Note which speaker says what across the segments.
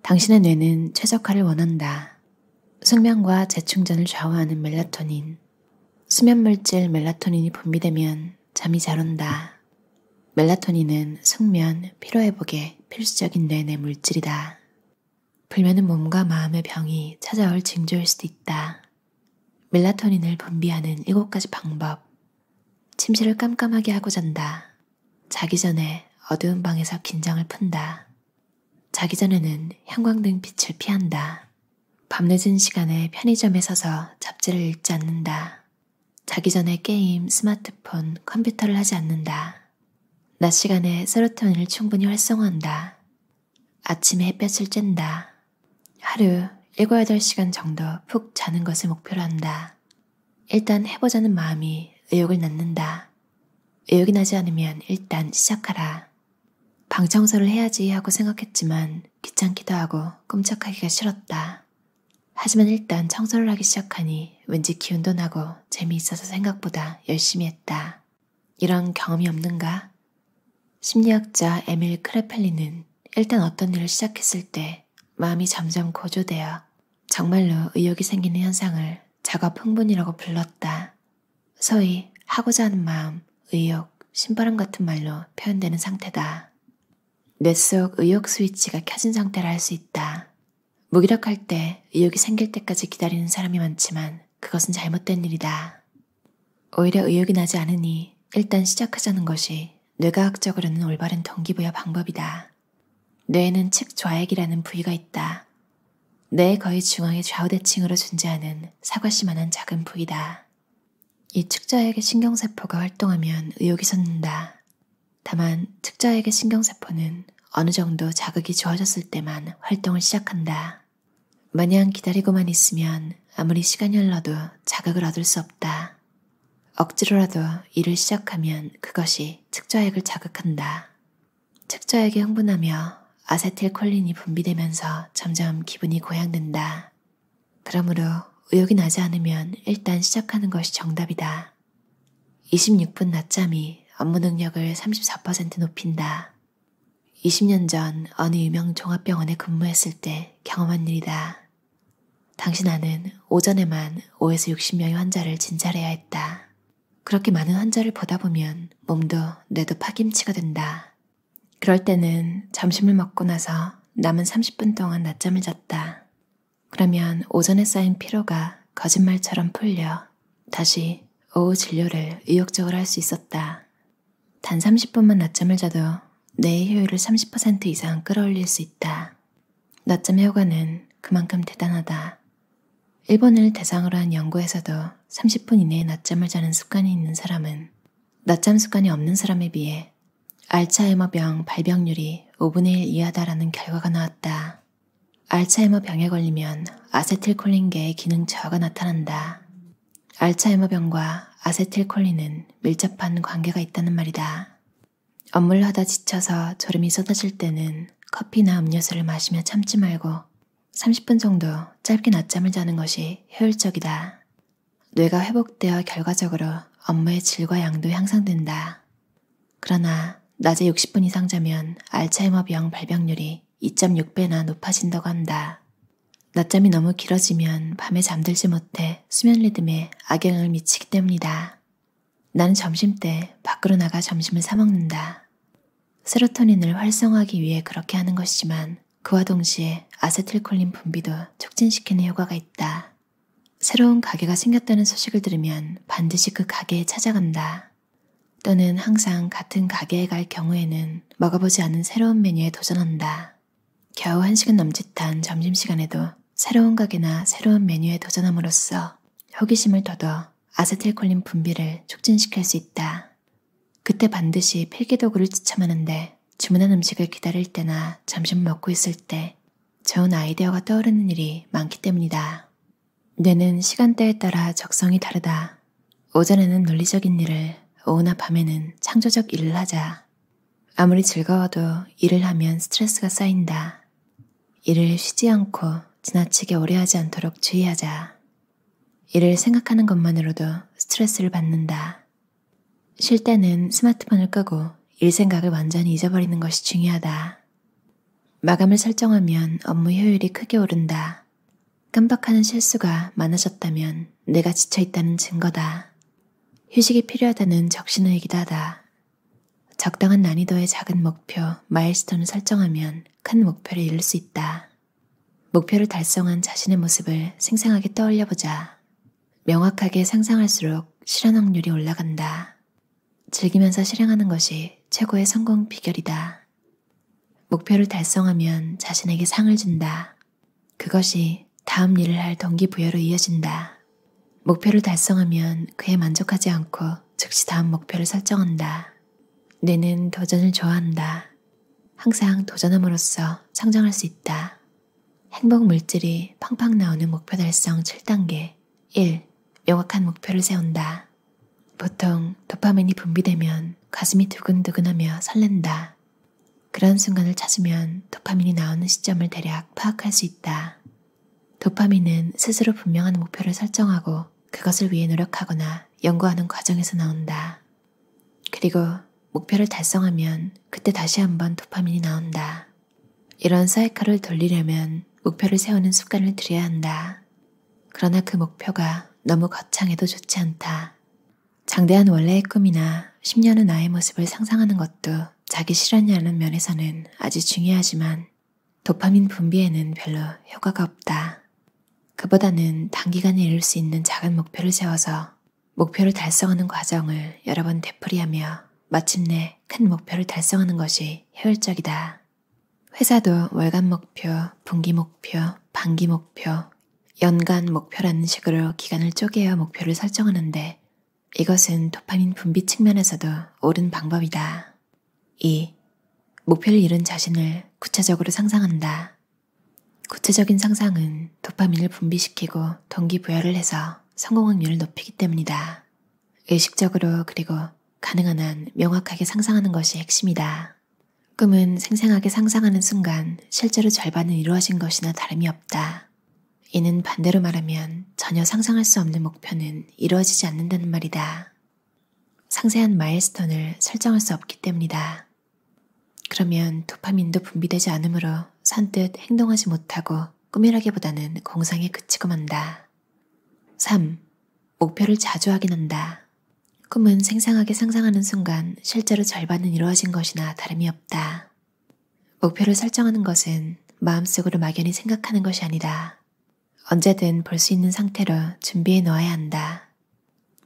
Speaker 1: 당신의 뇌는 최적화를 원한다. 숙면과 재충전을 좌우하는 멜라토닌. 수면 물질 멜라토닌이 분비되면 잠이 잘 온다. 멜라토닌은 숙면, 피로회복에 필수적인 뇌내 물질이다. 불면은 몸과 마음의 병이 찾아올 징조일 수도 있다. 멜라토닌을 분비하는 7가지 방법. 침실을 깜깜하게 하고 잔다. 자기 전에 어두운 방에서 긴장을 푼다. 자기 전에는 형광등 빛을 피한다. 밤늦은 시간에 편의점에 서서 잡지를 읽지 않는다. 자기 전에 게임, 스마트폰, 컴퓨터를 하지 않는다. 낮 시간에 세로토닌을 충분히 활성화한다. 아침에 햇볕을 쬐다. 하루 7, 8시간 정도 푹 자는 것을 목표로 한다. 일단 해보자는 마음이 의욕을 낳는다. 의욕이 나지 않으면 일단 시작하라. 방 청소를 해야지 하고 생각했지만 귀찮기도 하고 꼼짝하기가 싫었다. 하지만 일단 청소를 하기 시작하니 왠지 기운도 나고 재미있어서 생각보다 열심히 했다. 이런 경험이 없는가? 심리학자 에밀 크레펠리는 일단 어떤 일을 시작했을 때 마음이 점점 고조되어 정말로 의욕이 생기는 현상을 작업 흥분이라고 불렀다. 소위 하고자 하는 마음, 의욕, 신바람 같은 말로 표현되는 상태다. 뇌 속 의욕 스위치가 켜진 상태라 할 수 있다. 무기력할 때 의욕이 생길 때까지 기다리는 사람이 많지만 그것은 잘못된 일이다. 오히려 의욕이 나지 않으니 일단 시작하자는 것이 뇌과학적으로는 올바른 동기부여 방법이다. 뇌에는 측좌액이라는 부위가 있다. 뇌의 거의 중앙의 좌우대칭으로 존재하는 사과씨만한 작은 부위다. 이 측좌액의 신경세포가 활동하면 의욕이 솟는다. 다만 측좌액의 신경세포는 어느 정도 자극이 주어졌을 때만 활동을 시작한다. 마냥 기다리고만 있으면 아무리 시간이 흘러도 자극을 얻을 수 없다. 억지로라도 일을 시작하면 그것이 측좌액을 자극한다. 측좌액이 흥분하며 아세틸콜린이 분비되면서 점점 기분이 고양된다. 그러므로 의욕이 나지 않으면 일단 시작하는 것이 정답이다. 26분 낮잠이 업무 능력을 34% 높인다. 20년 전 어느 유명 종합병원에 근무했을 때 경험한 일이다. 당시 나는 오전에만 5에서 60명의 환자를 진찰해야 했다. 그렇게 많은 환자를 보다 보면 몸도 뇌도 파김치가 된다. 그럴 때는 점심을 먹고 나서 남은 30분 동안 낮잠을 잤다. 그러면 오전에 쌓인 피로가 거짓말처럼 풀려 다시 오후 진료를 의욕적으로 할 수 있었다. 단 30분만 낮잠을 자도 뇌의 효율을 30% 이상 끌어올릴 수 있다. 낮잠의 효과는 그만큼 대단하다. 일본을 대상으로 한 연구에서도 30분 이내에 낮잠을 자는 습관이 있는 사람은 낮잠 습관이 없는 사람에 비해 알츠하이머병 발병률이 5분의 1 이하다라는 결과가 나왔다. 알츠하이머 병에 걸리면 아세틸콜린계의 기능 저하가 나타난다. 알츠하이머병과 아세틸콜린은 밀접한 관계가 있다는 말이다. 업무를 하다 지쳐서 졸음이 쏟아질 때는 커피나 음료수를 마시며 참지 말고 30분 정도 짧게 낮잠을 자는 것이 효율적이다. 뇌가 회복되어 결과적으로 업무의 질과 양도 향상된다. 그러나 낮에 60분 이상 자면 알츠하이머병 발병률이 2.6배나 높아진다고 한다. 낮잠이 너무 길어지면 밤에 잠들지 못해 수면 리듬에 악영향을 미치기 때문이다. 나는 점심때 밖으로 나가 점심을 사 먹는다. 세로토닌을 활성화하기 위해 그렇게 하는 것이지만 그와 동시에 아세틸콜린 분비도 촉진시키는 효과가 있다. 새로운 가게가 생겼다는 소식을 들으면 반드시 그 가게에 찾아간다. 또는 항상 같은 가게에 갈 경우에는 먹어보지 않은 새로운 메뉴에 도전한다. 겨우 1시간 남짓한 점심시간에도 새로운 가게나 새로운 메뉴에 도전함으로써 호기심을 돋워 아세틸콜린 분비를 촉진시킬 수 있다. 그때 반드시 필기도구를 지참하는데 주문한 음식을 기다릴 때나 점심을 먹고 있을 때 좋은 아이디어가 떠오르는 일이 많기 때문이다. 뇌는 시간대에 따라 적성이 다르다. 오전에는 논리적인 일을, 오후나 밤에는 창조적 일을 하자. 아무리 즐거워도 일을 하면 스트레스가 쌓인다. 일을 쉬지 않고 지나치게 오래 하지 않도록 주의하자. 일을 생각하는 것만으로도 스트레스를 받는다. 쉴 때는 스마트폰을 끄고 일 생각을 완전히 잊어버리는 것이 중요하다. 마감을 설정하면 업무 효율이 크게 오른다. 깜빡하는 실수가 많아졌다면 내가 지쳐있다는 증거다. 휴식이 필요하다는 적신호이기도 하다. 적당한 난이도의 작은 목표, 마일스톤을 설정하면 큰 목표를 이룰 수 있다. 목표를 달성한 자신의 모습을 생생하게 떠올려보자. 명확하게 상상할수록 실현 확률이 올라간다. 즐기면서 실행하는 것이 최고의 성공 비결이다. 목표를 달성하면 자신에게 상을 준다. 그것이 다음 일을 할 동기부여로 이어진다. 목표를 달성하면 그에 만족하지 않고 즉시 다음 목표를 설정한다. 뇌는 도전을 좋아한다. 항상 도전함으로써 성장할 수 있다. 행복 물질이 팡팡 나오는 목표 달성 7단계. 1. 명확한 목표를 세운다. 보통 도파민이 분비되면 가슴이 두근두근하며 설렌다. 그런 순간을 찾으면 도파민이 나오는 시점을 대략 파악할 수 있다. 도파민은 스스로 분명한 목표를 설정하고 그것을 위해 노력하거나 연구하는 과정에서 나온다. 그리고 목표를 달성하면 그때 다시 한번 도파민이 나온다. 이런 사이클을 돌리려면 목표를 세우는 습관을 들여야 한다. 그러나 그 목표가 너무 거창해도 좋지 않다. 장대한 원래의 꿈이나 10년 후 나의 모습을 상상하는 것도 자기 실현이라는 면에서는 아주 중요하지만 도파민 분비에는 별로 효과가 없다. 그보다는 단기간에 이룰 수 있는 작은 목표를 세워서 목표를 달성하는 과정을 여러 번 되풀이하며 마침내 큰 목표를 달성하는 것이 효율적이다. 회사도 월간 목표, 분기 목표, 반기 목표, 연간 목표라는 식으로 기간을 쪼개어 목표를 설정하는데 이것은 도파민 분비 측면에서도 옳은 방법이다. 2. 목표를 이룬 자신을 구체적으로 상상한다. 구체적인 상상은 도파민을 분비시키고 동기부여를 해서 성공 확률을 높이기 때문이다. 의식적으로 그리고 가능한 한 명확하게 상상하는 것이 핵심이다. 꿈은 생생하게 상상하는 순간 실제로 절반은 이루어진 것이나 다름이 없다. 이는 반대로 말하면 전혀 상상할 수 없는 목표는 이루어지지 않는다는 말이다. 상세한 마일스톤을 설정할 수 없기 때문이다. 그러면 도파민도 분비되지 않으므로 선뜻 행동하지 못하고 꿈이라기보다는 공상에 그치고 만다. 3. 목표를 자주 확인한다. 꿈은 생생하게 상상하는 순간 실제로 절반은 이루어진 것이나 다름이 없다. 목표를 설정하는 것은 마음속으로 막연히 생각하는 것이 아니다. 언제든 볼 수 있는 상태로 준비해 놓아야 한다.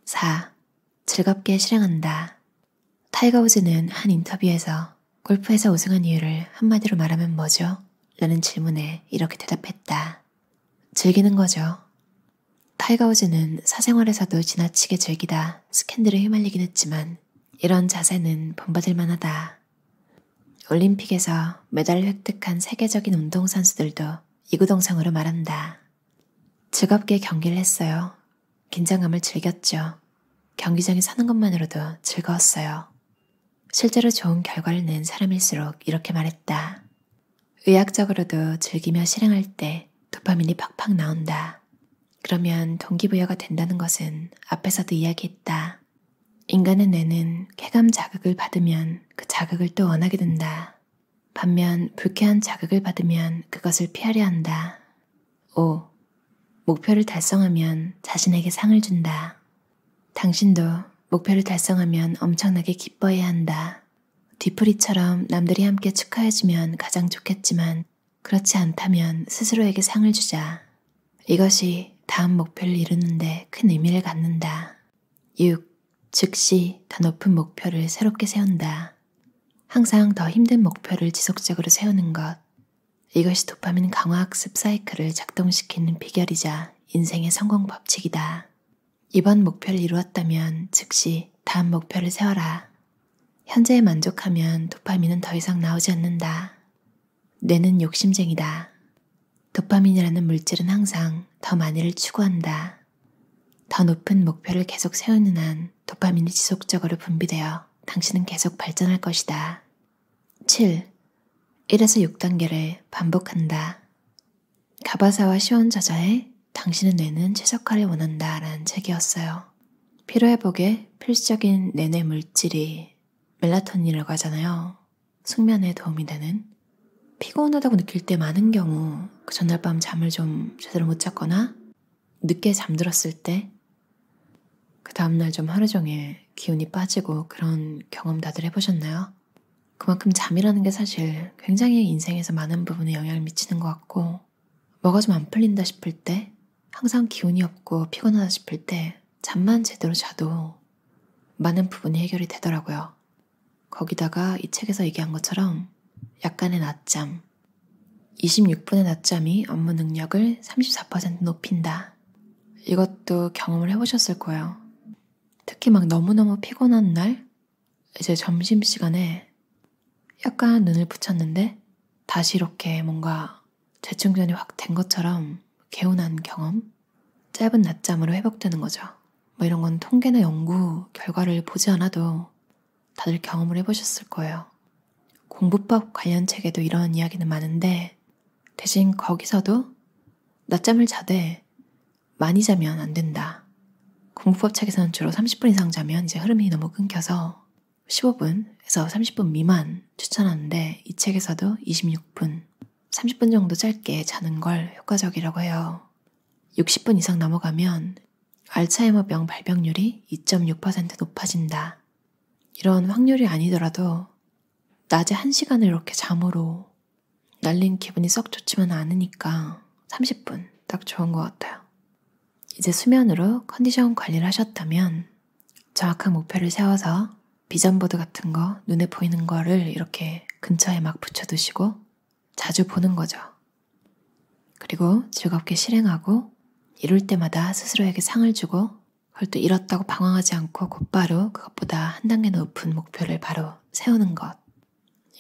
Speaker 1: 4. 즐겁게 실행한다. 타이거 우즈는 한 인터뷰에서 골프에서 우승한 이유를 한마디로 말하면 뭐죠? 라는 질문에 이렇게 대답했다. 즐기는 거죠. 타이거 우즈는 사생활에서도 지나치게 즐기다 스캔들에 휘말리긴 했지만 이런 자세는 본받을 만하다. 올림픽에서 메달을 획득한 세계적인 운동선수들도 이구동성으로 말한다. 즐겁게 경기를 했어요. 긴장감을 즐겼죠. 경기장에 서는 것만으로도 즐거웠어요. 실제로 좋은 결과를 낸 사람일수록 이렇게 말했다. 의학적으로도 즐기며 실행할 때 도파민이 팍팍 나온다. 그러면 동기부여가 된다는 것은 앞에서도 이야기했다. 인간의 뇌는 쾌감 자극을 받으면 그 자극을 또 원하게 된다. 반면 불쾌한 자극을 받으면 그것을 피하려 한다. 5. 목표를 달성하면 자신에게 상을 준다. 당신도 목표를 달성하면 엄청나게 기뻐해야 한다. 뒤풀이처럼 남들이 함께 축하해주면 가장 좋겠지만 그렇지 않다면 스스로에게 상을 주자. 이것이 다음 목표를 이루는데 큰 의미를 갖는다. 6. 즉시 더 높은 목표를 새롭게 세운다. 항상 더 힘든 목표를 지속적으로 세우는 것. 이것이 도파민 강화 학습 사이클을 작동시키는 비결이자 인생의 성공 법칙이다. 이번 목표를 이루었다면 즉시 다음 목표를 세워라. 현재에 만족하면 도파민은 더 이상 나오지 않는다. 뇌는 욕심쟁이다. 도파민이라는 물질은 항상 더 많이를 추구한다. 더 높은 목표를 계속 세우는 한 도파민이 지속적으로 분비되어 당신은 계속 발전할 것이다. 7. 1에서 6단계를 반복한다. 가바사와 시온 저자의 당신의 뇌는 최적화를 원한다 라는 책이었어요. 피로회복에 필수적인 내뇌 물질이 멜라토닌이라고 하잖아요. 숙면에 도움이 되는. 피곤하다고 느낄 때 많은 경우 그 전날 밤 잠을 좀 제대로 못 잤거나 늦게 잠들었을 때 그 다음날 좀 하루 종일 기운이 빠지고 그런 경험 다들 해보셨나요? 그만큼 잠이라는 게 사실 굉장히 인생에서 많은 부분에 영향을 미치는 것 같고 뭐가 좀 안 풀린다 싶을 때 항상 기운이 없고 피곤하다 싶을 때 잠만 제대로 자도 많은 부분이 해결이 되더라고요. 거기다가 이 책에서 얘기한 것처럼 약간의 낮잠, 26분의 낮잠이 업무 능력을 34% 높인다. 이것도 경험을 해보셨을 거예요. 특히 막 너무너무 피곤한 날, 이제 점심시간에 약간 눈을 붙였는데 다시 이렇게 뭔가 재충전이 확 된 것처럼 개운한 경험, 짧은 낮잠으로 회복되는 거죠. 뭐 이런 건 통계나 연구 결과를 보지 않아도 다들 경험을 해보셨을 거예요. 공부법 관련 책에도 이런 이야기는 많은데 대신 거기서도 낮잠을 자되 많이 자면 안 된다. 공부법 책에서는 주로 30분 이상 자면 이제 흐름이 너무 끊겨서 15분에서 30분 미만 추천하는데 이 책에서도 26분, 30분 정도 짧게 자는 걸 효과적이라고 해요. 60분 이상 넘어가면 알츠하이머병 발병률이 2.6% 높아진다. 이런 확률이 아니더라도 낮에 1시간을 이렇게 잠으로 날린 기분이 썩 좋지만 않으니까 30분 딱 좋은 것 같아요. 이제 수면으로 컨디션 관리를 하셨다면 정확한 목표를 세워서 비전보드 같은 거 눈에 보이는 거를 이렇게 근처에 막 붙여두시고 자주 보는 거죠. 그리고 즐겁게 실행하고 이룰 때마다 스스로에게 상을 주고 그걸 또 이뤘다고 방황하지 않고 곧바로 그것보다 한 단계 높은 목표를 바로 세우는 것.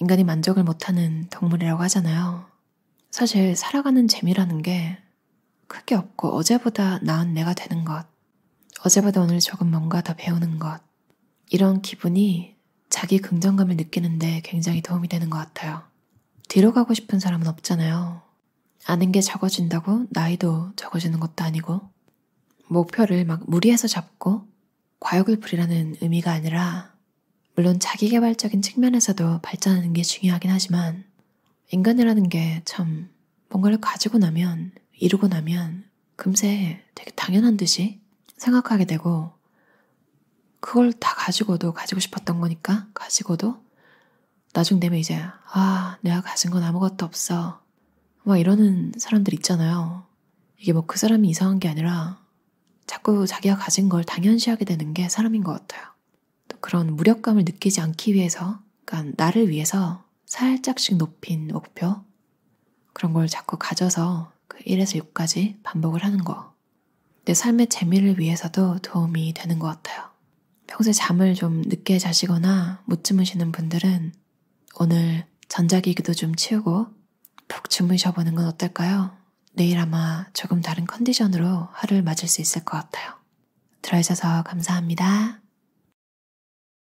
Speaker 1: 인간이 만족을 못하는 동물이라고 하잖아요. 사실 살아가는 재미라는 게 크게 없고 어제보다 나은 내가 되는 것, 어제보다 오늘 조금 뭔가 더 배우는 것, 이런 기분이 자기 긍정감을 느끼는데 굉장히 도움이 되는 것 같아요. 뒤로 가고 싶은 사람은 없잖아요. 아는 게 적어진다고 나이도 적어지는 것도 아니고 목표를 막 무리해서 잡고 과욕을 부리라는 의미가 아니라 물론 자기개발적인 측면에서도 발전하는 게 중요하긴 하지만 인간이라는 게 참 뭔가를 가지고 나면 이루고 나면 금세 되게 당연한 듯이 생각하게 되고 그걸 다 가지고도 가지고 싶었던 거니까 가지고도 나중 되면 이제 내가 가진 건 아무것도 없어 막 이러는 사람들 있잖아요. 이게 뭐 그 사람이 이상한 게 아니라 자꾸 자기가 가진 걸 당연시하게 되는 게 사람인 것 같아요. 또 그런 무력감을 느끼지 않기 위해서 그러니까 나를 위해서 살짝씩 높인 목표 그런 걸 자꾸 가져서 그 1에서 6까지 반복을 하는 거. 내 삶의 재미를 위해서도 도움이 되는 것 같아요. 평소에 잠을 좀 늦게 자시거나 못 주무시는 분들은 오늘 전자기기도 좀 치우고 푹 주무셔보는 건 어떨까요? 내일 아마 조금 다른 컨디션으로 하루를 맞을 수 있을 것 같아요. 들어주셔서 감사합니다.